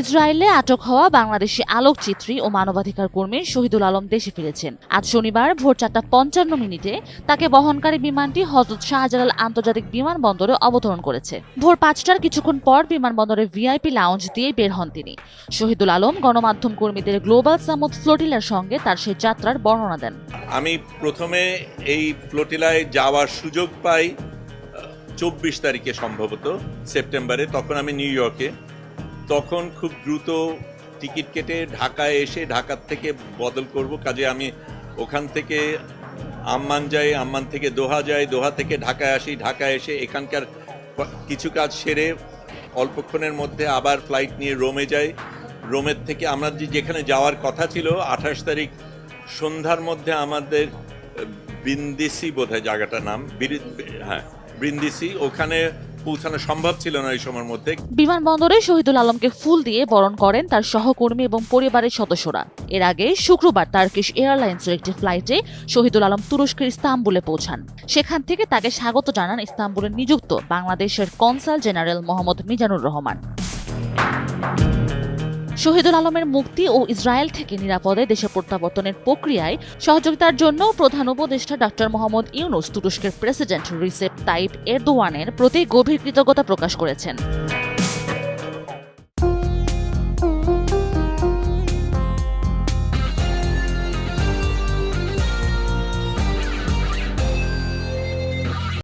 ইসরায়েলে আটক হওয়া বাংলাদেশি আলোকচিত্রী ও মানবাধিকার কর্মী শহীদুল আলম দেশে ফিরেছেন। আজ শনিবার ভোর 4:55 তাকে বহনকারী বিমানটি হযরত শাহজালাল আন্তর্জাতিক বিমানবন্দরে অবতরণ করেছে। ভোর 5টার কিছুক্ষণ পর বিমানবন্দরের ভিআইপি লাউঞ্জ দিয়ে বের হন তিনি। শহীদুল আলম গণমাধ্যম কর্মীদের গ্লোবাল সামুদ ফ্লোটিলার সঙ্গে তার সেই যাত্রার বর্ণনা দেন। আমি প্রথমে এই ফ্লোটিলায় যাওয়ার সুযোগ পাই 24 তারিখে, সম্ভবত সেপ্টেম্বরে। তখন আমি নিউ ইয়র্কে, তখন খুব দ্রুত টিকিট কেটে ঢাকায় এসে ঢাকার থেকে বদল করব কাজে আমি ওখান থেকে আম্মান যাই, আম্মান থেকে দোহা যাই, দোহা থেকে ঢাকায় আসি, ঢাকায় এসে এখানকার কিছু কাজ সেরে অল্পক্ষণের মধ্যে আবার ফ্লাইট নিয়ে রোমে যাই। রোমের থেকে আমরা যেখানে যাওয়ার কথা ছিল 28 তারিখ সন্ধ্যার মধ্যে আমাদের ব্রিন্দিসি বোধহয় জায়গাটার নাম, হ্যাঁ ব্রিন্দিসি, ওখানে পৌঁছানো সম্ভব ছিল না এই সময়ের মধ্যে। বিমানবন্দরে শহীদুল আলমকে ফুল দিয়ে বরণ করেন তার সহকর্মী এবং পরিবারের সদস্যরা। এর আগে শুক্রবার টার্কিশ এয়ারলাইন্সের একটি ফ্লাইটে শহীদুল আলম তুরস্কের ইস্তাম্বুলে পৌঁছান। সেখান থেকে তাকে স্বাগত জানান ইস্তাম্বুলে নিযুক্ত বাংলাদেশের কনসাল জেনারেল মোহাম্মদ মিজানুর রহমান। শহীদুল আলমের মুক্তি ও ইসরায়েল থেকে নিরাপদে দেশে প্রত্যাবর্তনের প্রক্রিয়ায় সহযোগিতার জন্য প্রধান উপদেষ্টা ডক্টর মোহাম্মদ ইউনূস তুরস্কের প্রেসিডেন্ট রিসেপ তাইপ এরদোয়ানের প্রতি গভীর কৃতজ্ঞতা প্রকাশ করেছেন।